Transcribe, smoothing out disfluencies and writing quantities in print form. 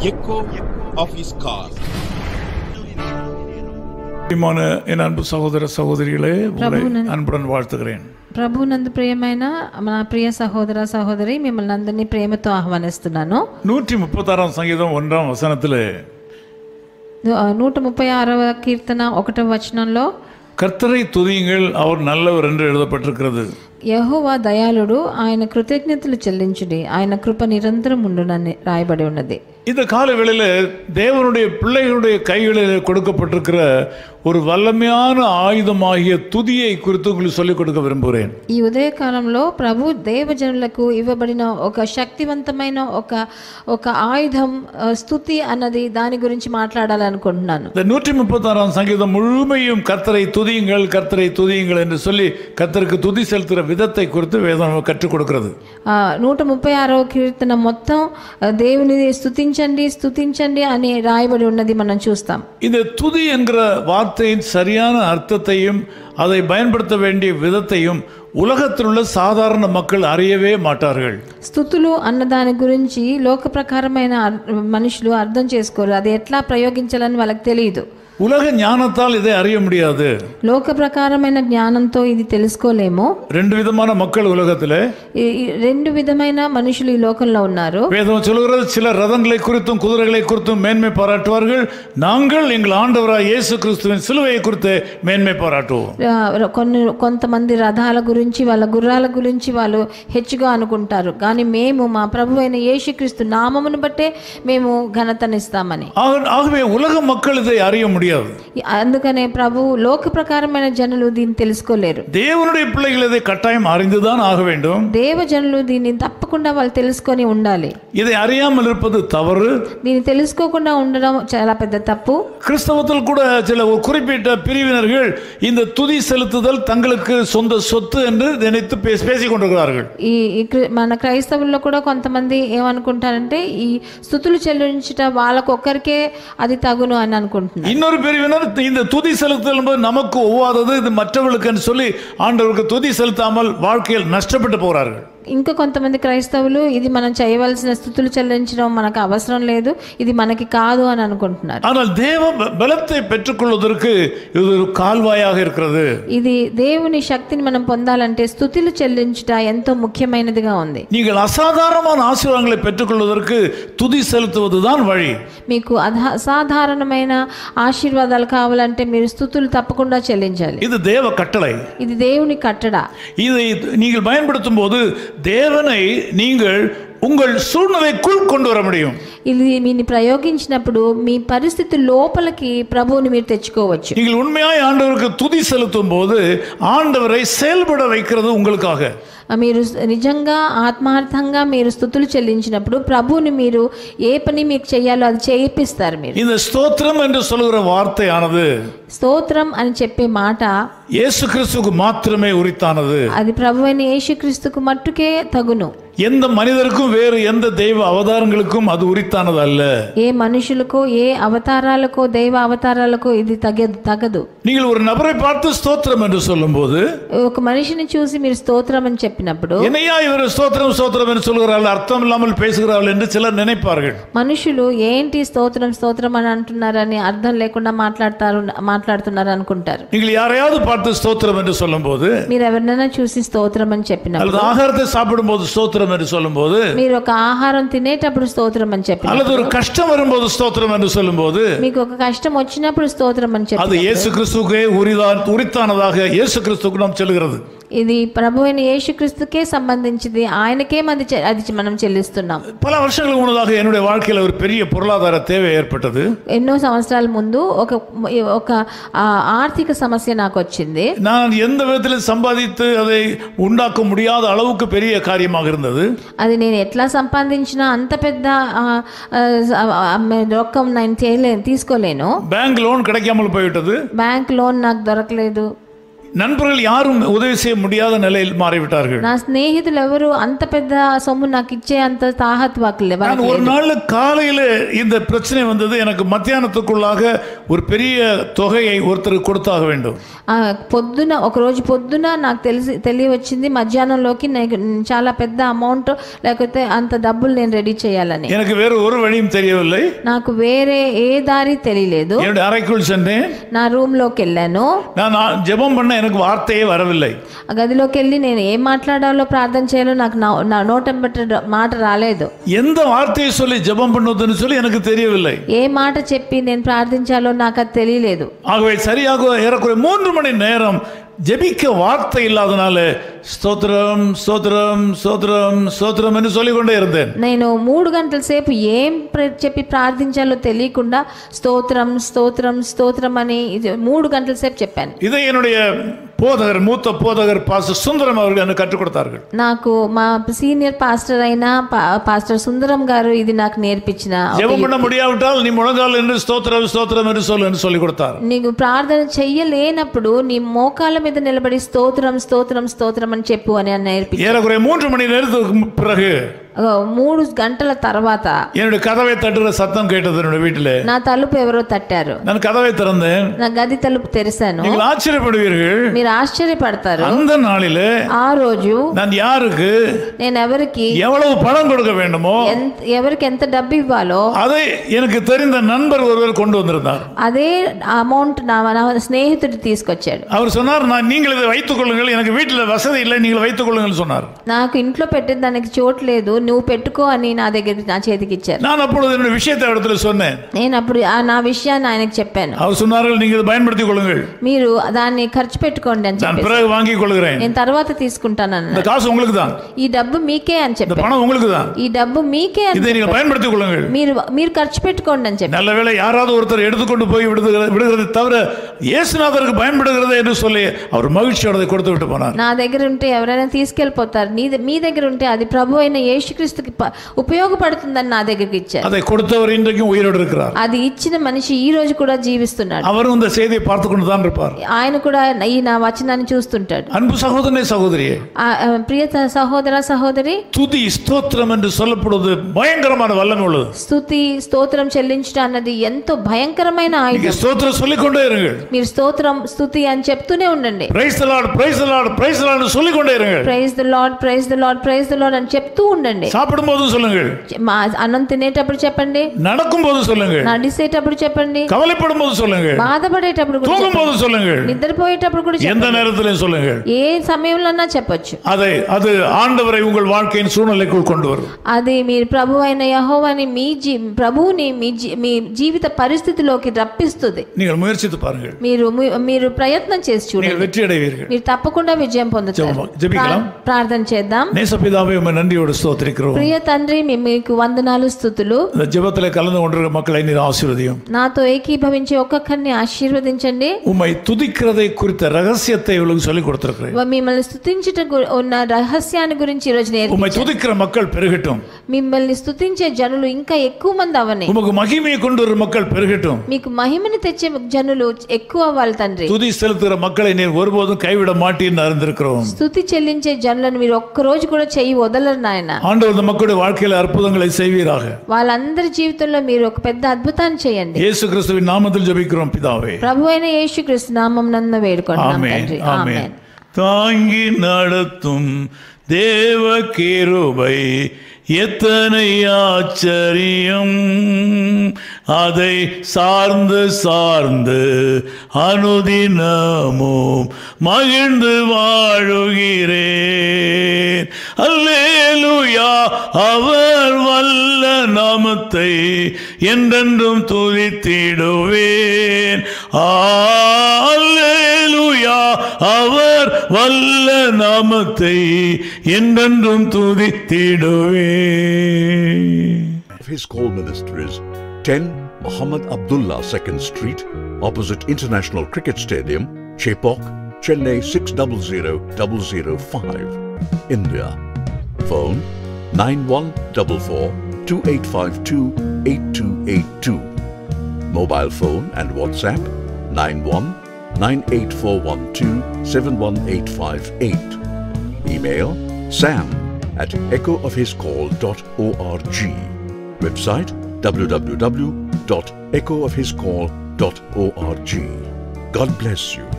echo of his call. என் அன்பு சகோதர சகோதரிகளே, உங்களை அன்புடன் வாழ்த்துகிறேன். ప్రభునందు ప్రియమైన నా ప్రియ సహోదర సహోదరి, మిమ్మల్ని అందరినీ ప్రేమతో ఆహ్వానిస్తున్నాను. 136 సంగీతం 1వ వచనத்திலே 136వ కీర్తన 1వ వచనంలో கர்த்தரை துதியுங்கள், அவர் நல்லவர் என்று எழுதப்பட்டிருக்கிறது. యెహోవా దయాళుడు, ఆయన కృతజ్ఞతలు చెల్లించుడి, ఆయన కృప నిరంతరం ఉండునని రాయబడి ఉన్నది. இந்த கால வேளையில் தேவனுடைய பிள்ளைகளுடைய கைகளில் கொடுக்கப்பட்டிருக்கிற ஒரு வல்லமையான ஆயுதமாகிய துதியை குறித்து உங்களுக்கு சொல்லிக் கொடுக்க விரும்புகிறேன். ఈ ఉదయ కాలంలో ప్రభు దేవజనులకు ఇవ్వబడిన ఒక శక్తివంతమైన ఒక ఆయుధం స్తుతి అన్నది, దాని గురించి మాట్లాడాలనుకుంటున్నాను. இந்த 136 சங்கீதம் முழுமையும் கர்த்தரை துதியுங்கள், கர்த்தரை துதியுங்கள் என்று சொல்லி கர்த்தருக்கு துதி செலுத்துகிற விதத்தை குறித்து வேதம் கற்றுக் கொடுக்கிறது. 136వ కీర్తన మొత్తం దేవుని స్తుతించండి అని రాయబడి ఉన్నది మనం చూస్తాం. இந்த துதி என்கிற வார்த்தையின் சரியான அர்த்தத்தையும் அதை பயன்படுத்த வேண்டிய விதத்தையும் உலகத்தில் உள்ள சாதாரண மக்கள் அறியவே மாட்டார்கள். స్తుతులు అన్న దాని గురించి లోక ప్రకారమైన మనుషులు అర్థం చేసుకోరు. అది ఎట్లా ప్రయోగించాలని వాళ్ళకి తెలియదు. உலக ஞானத்தால் இதை அறிய முடியாது. లోక ప్రకారమైన జ్ఞానంతో ఇది తెలుసుకోలేము. ரெண்டு விதமான மக்கள் உலகத்திலே, రెండు విధమైన మనుషులు ఈ లోకంలో ఉన్నారు. வேதம் சொல்கிறது, சில ரதங்களை குறித்தும் குதிரைகளை குறித்தும் மேன்மை பாராட்டுவார்கள். நாங்கள் எங்கள் ஆண்டவராகிய இயேசு கிறிஸ்துவின் சிலுவையை குறித்து மேன்மை பாராட்டுவோம். కొంతమంది రథాల గురించి, వాళ్ళ గుర్రాల గురించి వాళ్ళు హెచ్చుగా అనుకుంటారు. కానీ మేము మా ప్రభు అయిన యేసుక్రీస్తు నామమును బట్టే మేము ఘనతనిస్తామని. ஆகவே உலக மக்கள் இதை அறிய முடியாது. అందుకనే ప్రభు లోక ప్రకారమైన జనులు దీన్ని తెలుసుకోలేరు. தேவனுடைய பிள்ளைகள் இதை கட்டாயம் அறிந்துதான் ஆக வேண்டும். దేవజనులు దీన్ని తప్పకుండా వాళ్ళు తెలుసుకొని ఉండాలి. இதை அறியாமல் இருப்பது தவறு. దీన్ని తెలుసుకోకుండా ఉండడం చాలా పెద్ద తప్పు. கிறிஸ்தவத்தில் கூட சில குறிப்பிட்ட பிரிவினர்கள் இந்த துதி செலுத்துதல் தங்களுக்கு சொந்த சொத்து என்று நினைத்து பேசிக் கொண்டிருக்கிறார்கள். మన క్రైస్తవుల్లో కూడా కొంతమంది ఏమనుకుంటారంటే, ఈ స్తుతులు చెల్లించుట వాళ్ళకొక్కరికే అది తగును అని అనుకుంటున్నారు. இன்னொரு பிரிவினர் இந்த துதி செலுத்துதல் என்பது நமக்கு ஒவ்வாதது, இது மற்றவர்களுக்கு சொல்லி ஆண்டவருக்கு துதி செலுத்தாமல் வாழ்க்கையில் நஷ்டப்பட்டு போகிறார்கள். ఇంకా కొంతమంది క్రైస్తవులు ఇది మనం చేయవలసిన స్తుతులు చెల్లించడం మనకు అవసరం లేదు, ఇది మనకి కాదు అని అనుకుంటున్నారు. ஆனால் தேவ பலத்தை பெற்றுக்கொள்வதற்கு இது ஒரு கால்வாயாக இருக்கிறது. ఇది దేవుని శక్తిని మనం పొందాలంటే స్తుతులు చెల్లించుట ఎంతో ముఖ్యమైనదిగా ఉంది. நீங்கள் అసాధారణమైన ఆశీర్వాదాలను పెట్టుకొள்வதற்கு துதி செலுத்துவதுதான் வழி. మీకు అసాధారణమైన ఆశీర్వాదాలు కావాలంటే మీరు స్తుతులు తప్పకుండా చెల్లించాలి. இது தேவ கட்டளை. ఇది దేవుని కట్టడ. இதை நீங்கள் பயன்படுத்தும் போது தேவனை நீங்கள் உங்கள் சூழ்நிலைக்குள் கொண்டு வர முடியும். ఇది మీని ప్రయోగించినప్పుడు మీ పరిస్థితి లోపలికి ప్రభువుని మీరు తెచ్చుకోవచ్చు. நீங்கள் உண்மையாய் ஆண்டவருக்கு துதி செலுத்தும் போது ஆண்டவரை செயல்பட வைக்கிறது உங்களுக்காக. మీరు నిజంగా ఆత్మార్థంగా మీరు స్తుతులు చెల్లించినప్పుడు ప్రభువుని మీరు ఏ పని మీకు చేయాలో అది చేయిస్తారు. మీరు இந்த ஸ்தோத்திரம் என்று சொல்கிற வார்த்தையானது, స్తోత్రం అని చెప్పే మాట இயேசு கிறிஸ்துவுக்கு மாத்திரமே உரித்தானது. అది ప్రభువైన యేసుక్రీస్తుకు మట్టుకే తగును. எந்த மனிதருக்கும் வேறு எந்த தெய்வ அவதாரங்களுக்கும் அது உரித்தானது அல்ல. ఏ మనుషులకో ఏ అవతారాలకో దైవ అవతారాలకో ఇది తగదు. நீங்கள் ஒரு நபரை பார்த்து ஸ்தோத்திரம் என்று சொல்லும்போது, ఒక మనిషిని చూసి మీరు స్తోత్రం అని చెప్పినప్పుడు, என்னையா இவர் ஸ்தோத்திரம் ஸ்தோத்திரம் என்று சொல்கிறார்கள், அர்த்தம் இல்லாமல் பேசுகிறார்கள் என்று சிலர் நினைப்பார்கள். మనుషులు ఏంటి స్తోత్రం స్తోత్రం అని అంటున్నారని అర్థం లేకుండా మాట్లాడుతున్నారు అనుకుంటారు. நீங்கள் யாரையாவது பார்த்து ஸ்தோத்திரம் என்று சொல்லும்போது, మీరు ఎవరినైనా చూసి స్తోత్రం అని చెప్పినప్పుడు, அல்லது ஆகாரத்தை சாப்பிடும்போது ஸ்தோத்திரம் என்று சொல்லும்போது, మీరు ఒక ఆహారం తినేటప్పుడు స్తోత్రం అని చెప్పినప్పుడు, அல்லது ஒரு கஷ்டம் வரும்போது ஸ்தோத்திரம் என்று சொல்லும்போது, మీకు ఒక కష్టం వచ్చినప్పుడు స్తోత్రం అని చెప్పి, அது இயேசு கிறிஸ்துவுக்கே உரித்தானதாக இயேசு கிறிஸ்துவுக்கு நாம் சொல்கிறது. ఇది ప్రభువైన యేసుక్రీస్తుకే సంబంధించింది, ఆయనకే అది మనం చెల్లిస్తున్నాం. பல வருஷங்களுக்கு முன்னதாக என்னுடைய வாழ்க்கையில் ஒரு பெரிய பொருளாதார தேவை ஏற்பட்டது. ఎన్నో సంవత్సరాల ముందు ఒక ఆర్థిక సమస్య నాకు వచ్చింది. நான் எந்த விதத்திலும் சம்பாதித்து அதை உண்டாக்க முடியாத அளவுக்கு பெரிய காரியமாக இருந்தது. అది నేను ఎట్లా సంపాదించినా అంత పెద్ద రొక్కం నేను తీసుకోలేను. பேங்க் லோன் கிடைக்காமல் போய்விட்டது. బ్యాంక్ లోన్ నాకు దొరకలేదు. நண்பர்கள் யாரும் உதவி செய்ய முடியாத நிலையில் மாறிவிட்டார்கள். నా స్నేహితులు ఎవరు అంత పెద్ద సొమ్ము నాకు ఇచ్చే అంత తాహత్వాకులే. நான் ஒரு நாள் காலையில இந்த பிரச்சனை வந்தது. எனக்கு மத்தியானத்துக்குள்ளாக ஒரு பெரிய தொகையை ஒருத்தருக்கு கொடுத்தாக வேண்டும். పొద్దున ఒకరోజు పొద్దున నాకు తెలియవచ్చింది మధ్యాహ్నంలోకి చాలా పెద్ద అమౌంట్ లేకపోతే అంత డబ్బులు నేను రెడీ చేయాలని. எனக்கு வேற ஒரு வழியும் தெரியவில்லை. నాకు వేరే ఏ దారి తెలియలేదు. என்னுடைய அறைக்குள் சென்றேன். నా రూమ్ లోకి వెళ్ళాను. நான் ஜெபம் பண்ண எனக்கு வார்த்தையே வரவில்லை. ఆ గదిలోకి వెళ్ళి నేను ఏం మాట్లాడాలో ప్రార్థన చేయాలో నాకు నా నోట మాట రాలేదు. எந்த வார்த்தையை சொல்லி ஜெபம் பண்ணுவதுன்னு சொல்லி எனக்கு தெரியவில்லை. ఏ మాట చెప్పి నేను ప్రార్థించాలో నాకు అది తెలియలేదు. ஆகவே சரியாக ஏறக்குறைய 3 மணி நேரம் ஜெபிக்க வார்த்தை இல்லாதனால ஸ்தோத்திரம் ஸ்தோத்திரம் ஸ்தோத்திரம் ஸ்தோத்திரம் என்று சொல்லிக்கொண்டே இருந்தேன். నేను 3 గంటల సేపు ఏం చెప్పి ప్రార్థించాలో తెలియకుండా స్తోత్రం స్తోత్రం స్తోత్రం అని 3 గంటల సేపు చెప్పాను. இதை என்னுடைய போதகர் மூத்த போதகர் பாஸ்டர் சுந்தரம் அவர்கள் எனக்கு கற்றுக் கொடுத்தார்கள். నాకు మా సీనియర్ పాస్టర్ అయిన పాస్టర్ సుందరం గారు ఇది నాకు నేర్పించిన. ஜெபம் பண்ண முடியாவிட்டால் நீ முழங்கால் என்று ஸ்தோத்திரம் ஸ்தோத்திரம் என்று சொல்லி கொடுத்தார். నీకు ప్రార్థన చెయ్యలేనప్పుడు నీ మోకాళ్ళ మీద నిలబడి స్తోత్రం స్తోత్రం స్తోత్రం అని చెప్పు అని నేర్పించారు. ஏறக்குறைய 3 மணி நேரத்துக்கு பிறகு 3 గంటల తర్వాత என்னுடைய கதவை தட்டுற சத்தம் கேட்டது. என்னுடைய வீட்டில் నా తలుపు ఎవరో తట్టారు. நான் கதவை திறந்தேன். నా గది తలుపు తెరిచాను. நீங்கள் ఆశ్చర్యపడుவீர்கள். మీరు ఆశ్చర్యపడతారు. அந்த நாளிலே ఆ రోజు நான் யாருக்கு నేను ఎవరికి எவ்வளவு பணம் கொடுக்க வேண்டுமோ ఎవరికి ఎంత డబ్బు ఇవ్వాలో அதை எனக்கு தெரிந்த நண்பர் ஒருவர் கொண்டு வந்திருந்தார். అదే అమౌంట్ నా స్నేహితుడు తీసుకొచ్చాడు. அவர் சொன்னார், நீங்கள் இதை வைத்துக் கொள்ளுங்கள், எனக்கு வீட்டில் வசதி இல்லை, நீங்கள் வைத்துக் கொள்ளுங்கள் சொன்னார். నాకు ఇంట్లో పెట్టే దానికి చోటు లేదు, నువ్వు పెట్టుకో అని నా చేతికి ఇచ్చారు. நான் அப்பொழுது என்னுடைய விஷயத்தை இடத்துல சொன்னேன். నేను అప్పుడు నా విషయాన్ని ఆయనకు చెప్పాను. அவர் சொன்னார்கள், நீங்கள் இதை பயன்படுத்திக் கொள்ளுங்கள், మీరు దాన్ని ఖర్చు పెట్టుకోండి అని நான் చెప్పారు. பிறகு வாங்கிக் கொள்கிறேன், నేను తర్వాత తీసుకుంటాను இந்த అన్నాడు. காசு உங்களுக்கு தான், ఈ డబ్బు మీకే అని இந்த చెప్పారు. பணம் உங்களுக்கு தான், ఈ డబ్బు మీకే అని இதை நீங்கள் பயன்படுத்திக் கொள்ளுங்கள். మీరు ఖర్చు పెట్టుకోండి అని చెప్పారు. நல்ல வேளை யாராவது ஒருத்தர் எடுத்துக்கொண்டு போய் விடுகிறது தவிர இயேசுநாதருக்கு பயன்படுகிறது என்று சொல்லி அவர் மகிழ்ச்சியோட கொடுத்து விட்டு போனார். నా దగ్గర ఉంటే ఎవరైనా తీసుకెళ్ళిపోతారు, మీ దగ్గర ఉంటే అది ప్రభు అయిన యేసుక్రీస్తుకి ఉపయోగపడుతుందని నా దగ్గరికి ఇచ్చారు. அதை கொடுத்தவர் இன்றைக்கும் உயிரோடு இருக்கிறார். అది ఇచ్చిన మనిషి ఈ రోజు కూడా జీవిస్తున్నాడు. அவரும் இந்த செய்தியை பார்த்து கொண்டு தான் இருப்பார். ఆయన కూడా ఈ నా వచనాన్ని చూస్తుంటాడు. அன்பு சகோதரனே சகோதரியே, ప్రియ సహోదర సహోదరి, துதி ஸ்தோத்திரம் என்று சொல்லப்படுவது பயங்கரமான வல்லமை உள்ளது. స్తుతి స్తోత్రం చెల్లించడం అన్నది ఎంతో భయంకరమైన ఆయుధం. ஸ்தோத்திரம் சொல்லிக்கொண்டே இருங்கள். మీరు స్తోత్రం స్తుతి అని చెప్తూనే ఉండండి. Praise the lord, praise the lord, praise the lord சொல்லிக்கொண்டே இருங்கள். Praise the lord, praise the lord, praise the lord అని చెప్తూ ఉండండి. சாப்பிடும்போது சொல்லுங்கள், అన్నం తినేటప్పుడు చెప్పండి, நடக்கும்போது சொல்லுங்கள், నడిచేటప్పుడు చెప్పండి, கவலைப்படும்போது சொல்லுங்கள், బాధపడేటప్పుడు కూడా தூங்கும்போது சொல்லுங்கள், నిద్రపోయేటప్పుడు కూడా எந்த చెప్పండి, நேரத்திலும் சொல்லுங்கள். ఏ సమయంలోనా చెప్పొచ్చు. அது ఆండவரை உங்கள் வாழ்க்கையின் சூழ்நிலைக்குள் கொண்டு வரும். అది మీరు ప్రభు అయిన యెహోవాని ప్రభువుని మీ జీవిత పరిస్థితిలోకి రప్పిస్తుంది. நீங்கள் ముయற்சித்து பாருங்கள். మీరు ప్రయత్నం చేసి చూడండి, நீங்கள் வெற்றி அடைவீர்கள். మీరు తప్పకుండా విజయం పొందుతారు. జెబికలం ప్రార్థన చేద్దాం. நேசபிதாவே, உம்மை நன்றியோடு ஸ்தோத்திரிக்கிறோம். ప్రియ తండ్రి, మీకు వందనాలు స్తుతులు. இந்த ஜெபத்திலே கலந்து கொண்டிருக்கிற மக்களை நீர் ஆசீர்வதியும். నాతో ఏకీభవించి ఒక్కొక్కరిని ఆశీర్వదించండి. உம்மை துதிக்கிறதை குறித்த ரகசியத்தை இவளுக்கு சொல்லிக் கொடுத்திருக்கிறேன். మిమ్మల్ని స్తుతించుట ఉన్న రహస్యాన్ని గురించి ఈరోజు உம்மை నేర్పించండి. துதிக்கிற மக்கள் பெருகட்டும். మిమ్మల్ని స్తుతించే జనులు ఇంకా ఎక్కువ మంది అవని. உமக்கு மகிமையை கொண்டு வரும் மக்கள் பெருகட்டும். మీకు మహిమని తెచ్చే జనులు ఎక్కువ అవ్వాలి తండ్రి. துதி செலுத்துகிற மக்களை நீர் ஒருபோதும் கைவிட மாட்டீன்னு அறிந்திருக்கிறோம். స్తుతి చెల్లించే జనులను మీరు ఒక్క రోజు కూడా చెయ్యి వదలరు నాయన. ஆண்டவர் இந்த மக்களுடைய வாழ்க்கையில் அற்புதங்களை செய்வீராக. వాళ్ళందరి జీవితంలో మీరు ఒక పెద్ద అద్భుతాన్ని చేయండి. இயேசு கிறிஸ்துவின் நாமத்தில் ஜெபிக்கிறோம் பிதாவே. ప్రభు అయిన యేసుక్రీస్తు నామమునందు వేడుకుంటున్నాం తండ్రి. ఆమేన్. தாங்கி நடத்தும் தேவ கிருபை எத்தனை ஆச்சரியம், அதை சார்ந்து அனுதினமும் மகிழ்ந்து வாழுகிறேன். அல்லேலூயா, அவர் வல்ல நாமத்தை என்றென்றும் துதித்திடுவேன். அல்லேலூயா, அவர் வல்ல நாமத்தை என்றென்றும் துதித்திடுவேன். His call ministries 10 Muhammad Abdullah 2nd Street, opposite International Cricket Stadium, Chepauk, Chennai 600005, India. Phone 9144-2852-8282. Mobile phone and WhatsApp 91-98412 71858. Email sam@echoofhiscall.org. Website www.echoofhiscall.org. God bless you.